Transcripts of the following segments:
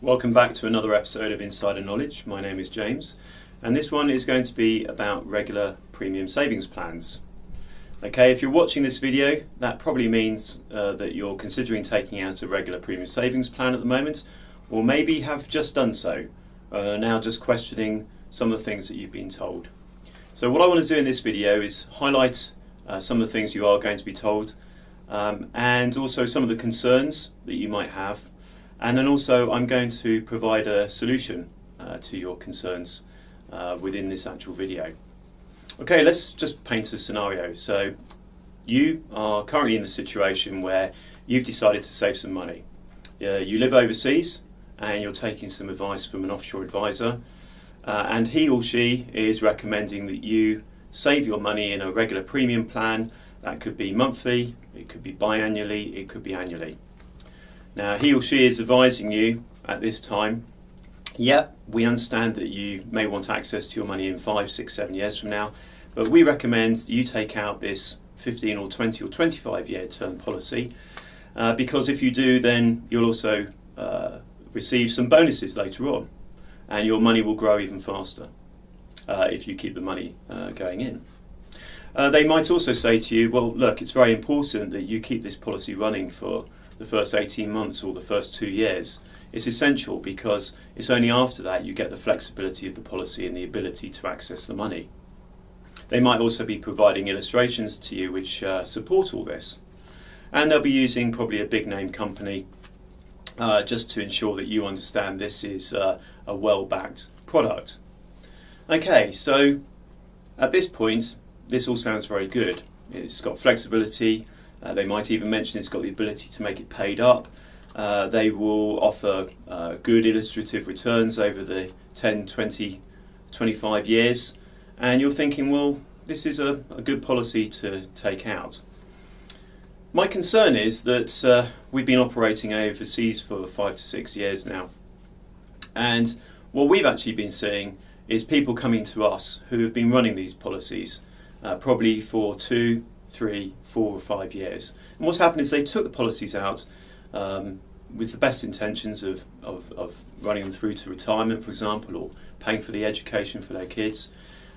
Welcome back to another episode of Insider Knowledge. My name is James, and this one is going to be about regular premium savings plans. Okay, if you're watching this video, that probably means that you're considering taking out a regular premium savings plan at the moment, or maybe have just done so, now just questioning some of the things that you've been told. So what I want to do in this video is highlight some of the things you are going to be told, and also some of the concerns that you might have. And then also I'm going to provide a solution to your concerns within this actual video. Okay, let's just paint a scenario. So you are currently in the situation where you've decided to save some money. You live overseas and you're taking some advice from an offshore advisor, and he or she is recommending that you save your money in a regular premium plan. That could be monthly, it could be biannually, it could be annually. Now, he or she is advising you at this time, we understand that you may want access to your money in 5, 6, 7 years from now, but we recommend you take out this 15 or 20 or 25 year term policy, because if you do, then you'll also receive some bonuses later on, and your money will grow even faster if you keep the money going in. They might also say to you, well, look, it's very important that you keep this policy running for the first 18 months or the first 2 years. It's essential because it's only after that you get the flexibility of the policy and the ability to access the money. They might also be providing illustrations to you which support all this. And they'll be using probably a big name company just to ensure that you understand this is a well-backed product. Okay, so at this point, this all sounds very good. It's got flexibility. They might even mention it's got the ability to make it paid up. They will offer good illustrative returns over the 10, 20, 25 years. And you're thinking, well, this is a good policy to take out. My concern is that we've been operating overseas for 5 to 6 years now. And what we've actually been seeing is people coming to us who have been running these policies probably for 2, 3, 4 or 5 years. And what's happened is they took the policies out with the best intentions of running them through to retirement, for example, or paying for the education for their kids.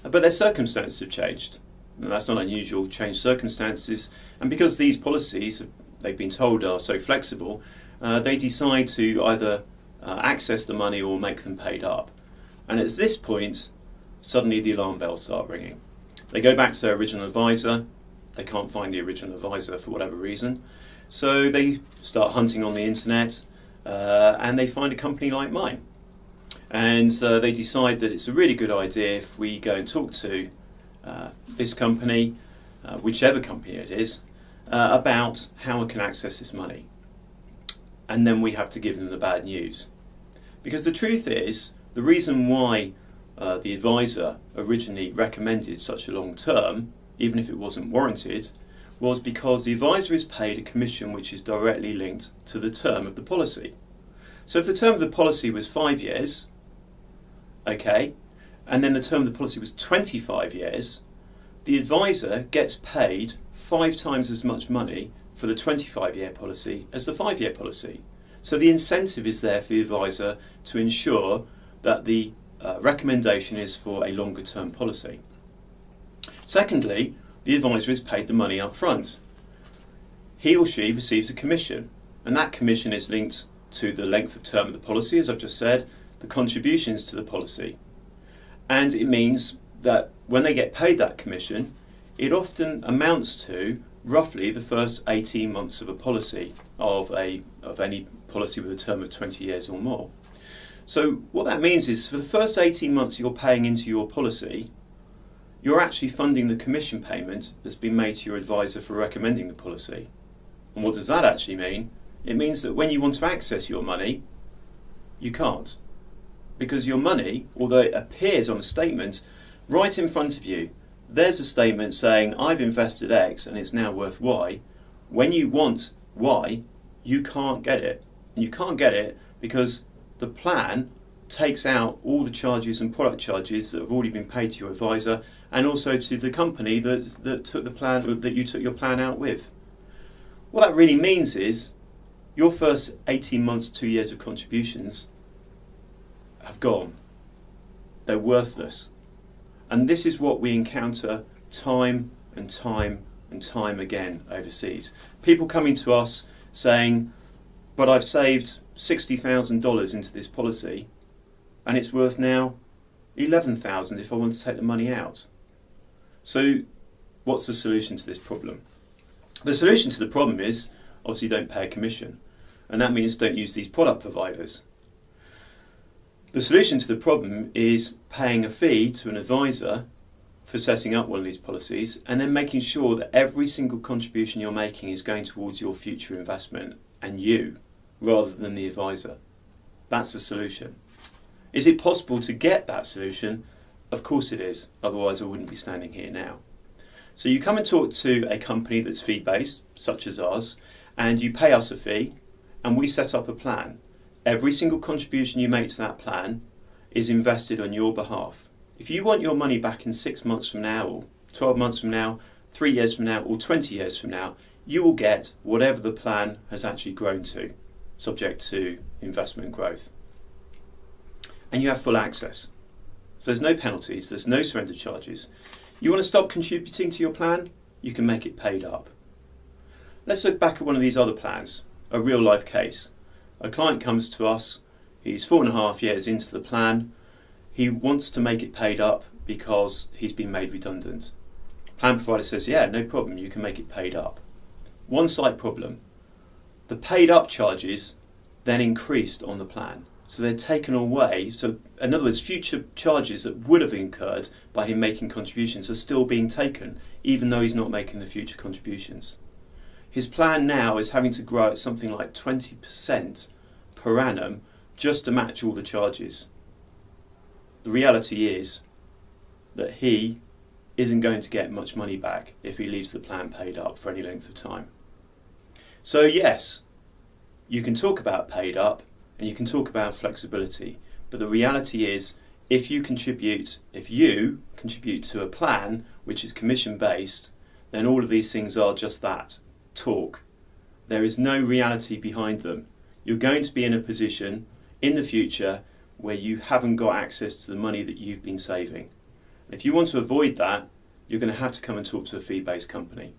But their circumstances have changed. And that's not unusual, changed circumstances. And because these policies, they've been told, are so flexible, they decide to either access the money or make them paid up. And at this point, suddenly the alarm bells start ringing. They go back to their original advisor. They can't find the original advisor for whatever reason. So they start hunting on the internet and they find a company like mine. And they decide that it's a really good idea if we go and talk to this company, whichever company it is, about how we can access this money. And then we have to give them the bad news. Because the truth is, the reason why the advisor originally recommended such a long term, even if it wasn't warranted, was because the advisor is paid a commission which is directly linked to the term of the policy. So if the term of the policy was 5 years, okay, and then the term of the policy was 25 years, the advisor gets paid 5 times as much money for the 25-year policy as the 5-year policy. So the incentive is there for the advisor to ensure that the recommendation is for a longer term policy. Secondly, the advisor is paid the money up front. He or she receives a commission, and that commission is linked to the length of term of the policy, as I've just said, the contributions to the policy. And it means that when they get paid that commission, it often amounts to roughly the first 18 months of a policy, of any policy with a term of 20 years or more. So what that means is for the first 18 months you're paying into your policy, you're actually funding the commission payment that's been made to your advisor for recommending the policy. And what does that actually mean? It means that when you want to access your money, you can't. Because your money, although it appears on a statement right in front of you, there's a statement saying, I've invested X and it's now worth Y. When you want Y, you can't get it. And you can't get it because the plan takes out all the charges and product charges that have already been paid to your advisor, and also to the company that took the plan, that you took your plan out with. What that really means is your first 18 months, 2 years of contributions have gone. They're worthless. And this is what we encounter time and time and time again overseas. People coming to us saying, but I've saved $60,000 into this policy and it's worth now $11,000 if I want to take the money out. So what's the solution to this problem? The solution to the problem is obviously don't pay a commission, and that means don't use these product providers. The solution to the problem is paying a fee to an advisor for setting up one of these policies and then making sure that every single contribution you're making is going towards your future investment and you, rather than the advisor. That's the solution. Is it possible to get that solution? Of course it is, otherwise I wouldn't be standing here now. So you come and talk to a company that's fee-based, such as ours, and you pay us a fee and we set up a plan. Every single contribution you make to that plan is invested on your behalf. If you want your money back in 6 months from now, or 12 months from now, 3 years from now, or 20 years from now, you will get whatever the plan has actually grown to, subject to investment growth. And you have full access. So there's no penalties, there's no surrender charges. You want to stop contributing to your plan? You can make it paid up. Let's look back at one of these other plans, a real life case. A client comes to us, he's 4.5 years into the plan, he wants to make it paid up because he's been made redundant. Plan provider says, yeah, no problem, you can make it paid up. One slight problem, the paid up charges then increased on the plan. So they're taken away. So in other words, future charges that would have incurred by him making contributions are still being taken, even though he's not making the future contributions. His plan now is having to grow at something like 20% per annum just to match all the charges. The reality is that he isn't going to get much money back if he leaves the plan paid up for any length of time. So yes, you can talk about paid up, and you can talk about flexibility, but the reality is if you contribute to a plan which is commission based, then all of these things are just that, talk. There is no reality behind them. You're going to be in a position in the future where you haven't got access to the money that you've been saving. If you want to avoid that, you're going to have to come and talk to a fee-based company.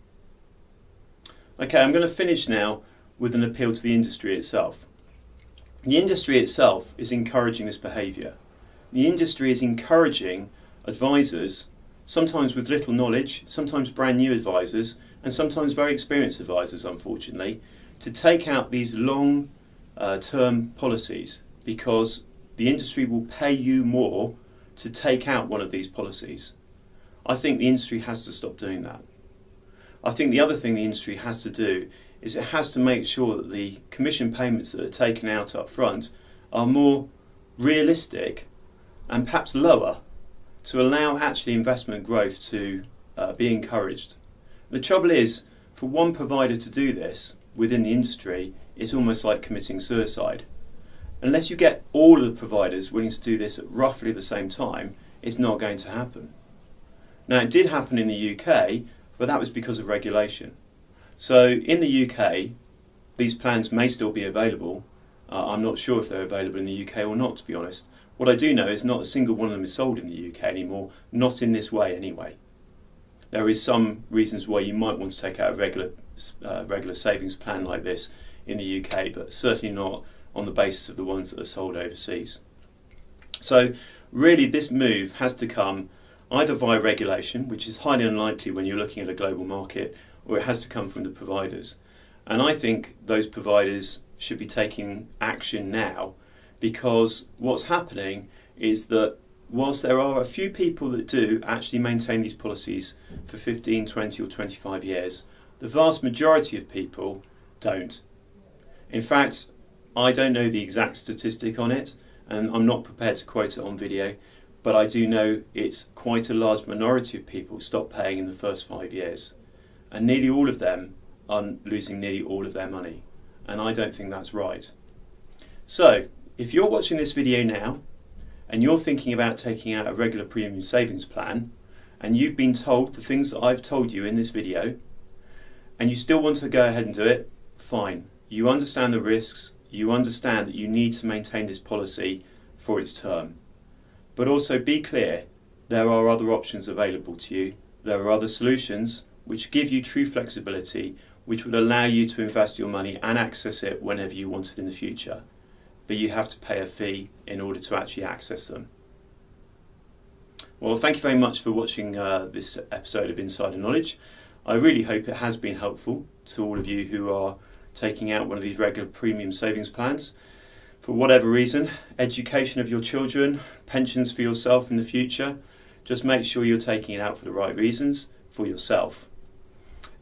Okay, I'm going to finish now with an appeal to the industry itself. The industry itself is encouraging this behaviour. The industry is encouraging advisors, sometimes with little knowledge, sometimes brand new advisors, and sometimes very experienced advisors, unfortunately, to take out these long-term policies because the industry will pay you more to take out one of these policies. I think the industry has to stop doing that. I think the other thing the industry has to do is it has to make sure that the commission payments that are taken out up front are more realistic and perhaps lower to allow actually investment growth to be encouraged. The trouble is, for one provider to do this within the industry, it's almost like committing suicide. Unless you get all of the providers willing to do this at roughly the same time, it's not going to happen. Now, it did happen in the UK, but that was because of regulation. So in the UK, these plans may still be available. I'm not sure if they're available in the UK or not, to be honest. What I do know is not a single one of them is sold in the UK anymore, not in this way anyway. There is some reasons why you might want to take out a regular savings plan like this in the UK, but certainly not on the basis of the ones that are sold overseas. So really this move has to come either via regulation, which is highly unlikely when you're looking at a global market, or it has to come from the providers. And I think those providers should be taking action now, because what's happening is that whilst there are a few people that do actually maintain these policies for 15, 20 or 25 years, the vast majority of people don't. In fact, I don't know the exact statistic on it, and I'm not prepared to quote it on video, but I do know it's quite a large minority of people stop paying in the first 5 years. And nearly all of them are losing nearly all of their money. And I don't think that's right. So, if you're watching this video now, and you're thinking about taking out a regular premium savings plan, and you've been told the things that I've told you in this video, and you still want to go ahead and do it, fine. You understand the risks, you understand that you need to maintain this policy for its term. But also be clear, there are other options available to you. There are other solutions which give you true flexibility, which would allow you to invest your money and access it whenever you want it in the future. But you have to pay a fee in order to actually access them. Well, thank you very much for watching this episode of Insider Knowledge. I really hope it has been helpful to all of you who are taking out one of these regular premium savings plans. For whatever reason, education of your children, pensions for yourself in the future, just make sure you're taking it out for the right reasons for yourself.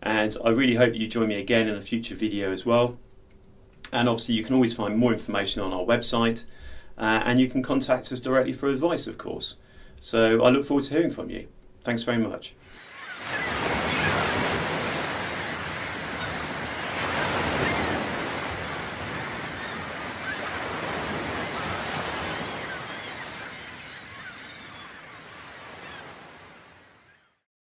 And I really hope you join me again in a future video as well. And obviously you can always find more information on our website, and you can contact us directly for advice, of course. So I look forward to hearing from you. Thanks very much.